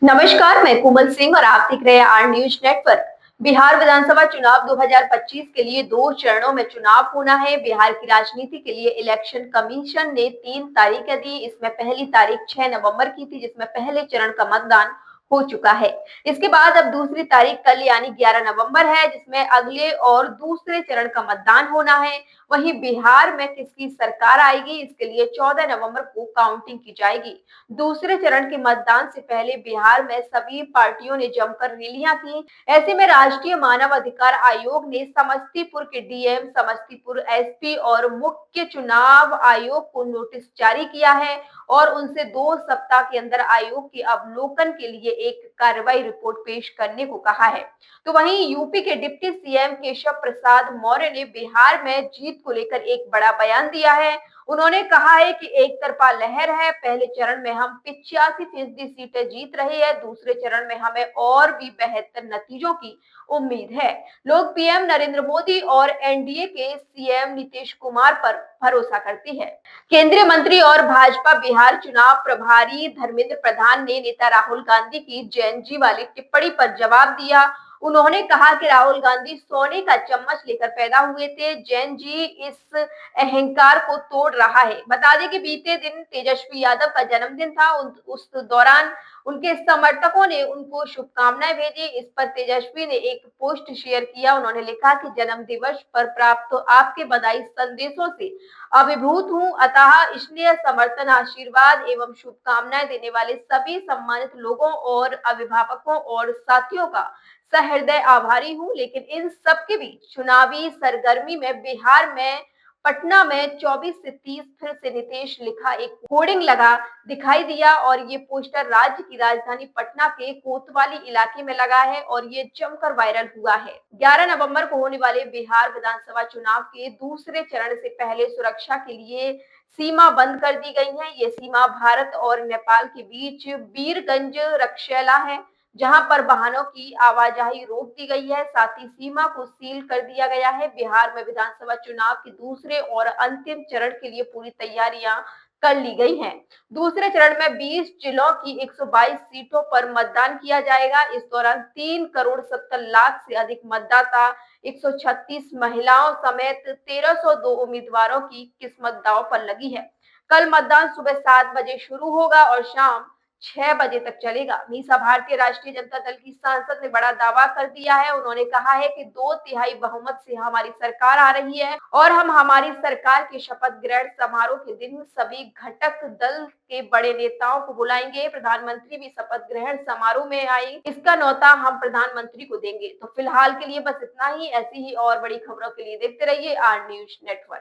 नमस्कार, मैं कोमल सिंह और आप देख रहे हैं आर न्यूज नेटवर्क। बिहार विधानसभा चुनाव 2025 के लिए 2 चरणों में चुनाव होना है। बिहार की राजनीति के लिए इलेक्शन कमीशन ने 3 तारीखें दी। इसमें पहली तारीख 6 नवंबर की थी, जिसमें पहले चरण का मतदान हो चुका है। इसके बाद अब दूसरी तारीख कल यानी 11 नवंबर है, जिसमें अगले और दूसरे चरण का मतदान होना है। वहीं बिहार में किसकी सरकार आएगी, इसके लिए 14 नवंबर को काउंटिंग की जाएगी। दूसरे चरण के मतदान से पहले बिहार में सभी पार्टियों ने जमकर रैलियां की। ऐसे में राष्ट्रीय मानव अधिकार आयोग ने समस्तीपुर के डीएम, समस्तीपुर एसपी और मुख्य चुनाव आयोग को नोटिस जारी किया है और उनसे 2 सप्ताह के अंदर आयोग के अवलोकन के लिए एक कार्रवाई रिपोर्ट पेश करने को कहा है। तो वहीं यूपी के डिप्टी सीएम केशव प्रसाद मौर्य ने बिहार में जीत को लेकर एक बड़ा बयान दिया है। उन्होंने कहा है कि एक तरफा लहर है। पहले चरण में हम 85% सीटें जीत रहे हैं, दूसरे चरण में हमें और भी बेहतर नतीजों की उम्मीद है। लोग पीएम नरेंद्र मोदी और एनडीए के सीएम नीतीश कुमार पर भरोसा करते हैं। केंद्रीय मंत्री और भाजपा बिहार चुनाव प्रभारी धर्मेंद्र प्रधान ने नेता राहुल गांधी की जैन जी वाली टिप्पणी पर जवाब दिया। उन्होंने कहा कि राहुल गांधी सोने का चम्मच लेकर पैदा हुए थे। जैन जी इस अहंकार को तोड़ रहा है। बता दें कि बीते दिन तेजस्वी यादव का जन्मदिन था। उस दौरान उनके समर्थकों ने उनको शुभकामनाएं भेजी। इस पर तेजस्वी ने एक पोस्ट शेयर किया। उन्होंने लिखा कि जन्म दिवस पर प्राप्त आपके बधाई संदेशों से अभिभूत हूँ, अतः स्नेह, समर्थन, आशीर्वाद एवं शुभकामनाएं देने वाले सभी सम्मानित लोगों और अभिभावकों और साथियों का सहृदय आभारी हूँ। लेकिन इन सब के बीच चुनावी सरगर्मी में बिहार में पटना में 24 से 30 फिर से नीतीश लिखा एक होर्डिंग लगा दिखाई दिया और ये पोस्टर राज्य की राजधानी पटना के कोतवाली इलाके में लगा है और ये जमकर वायरल हुआ है। 11 नवंबर को होने वाले बिहार विधानसभा चुनाव के दूसरे चरण से पहले सुरक्षा के लिए सीमा बंद कर दी गई है। ये सीमा भारत और नेपाल के बीच वीरगंज रक्षैला है, जहां पर वाहनों की आवाजाही रोक दी गई है। साथ ही सीमा को सील कर दिया गया है। बिहार में विधानसभा चुनाव के दूसरे और अंतिम चरण के लिए पूरी तैयारियां कर ली गई हैं। दूसरे चरण में 20 जिलों की 122 सीटों पर मतदान किया जाएगा। इस दौरान 3 करोड़ 70 लाख से अधिक मतदाता, 136 महिलाओं समेत 1302 उम्मीदवारों की किस्मत दांव पर लगी है। कल मतदान सुबह 7 बजे शुरू होगा और शाम 6 बजे तक चलेगा। मीसा भारतीय राष्ट्रीय जनता दल की सांसद ने बड़ा दावा कर दिया है। उन्होंने कहा है कि 2/3 बहुमत से हमारी सरकार आ रही है और हम हमारी सरकार के शपथ ग्रहण समारोह के दिन सभी घटक दल के बड़े नेताओं को बुलाएंगे। प्रधानमंत्री भी शपथ ग्रहण समारोह में आए, इसका न्योता हम प्रधानमंत्री को देंगे। तो फिलहाल के लिए बस इतना ही। ऐसी ही और बड़ी खबरों के लिए देखते रहिए आर न्यूज नेटवर्क।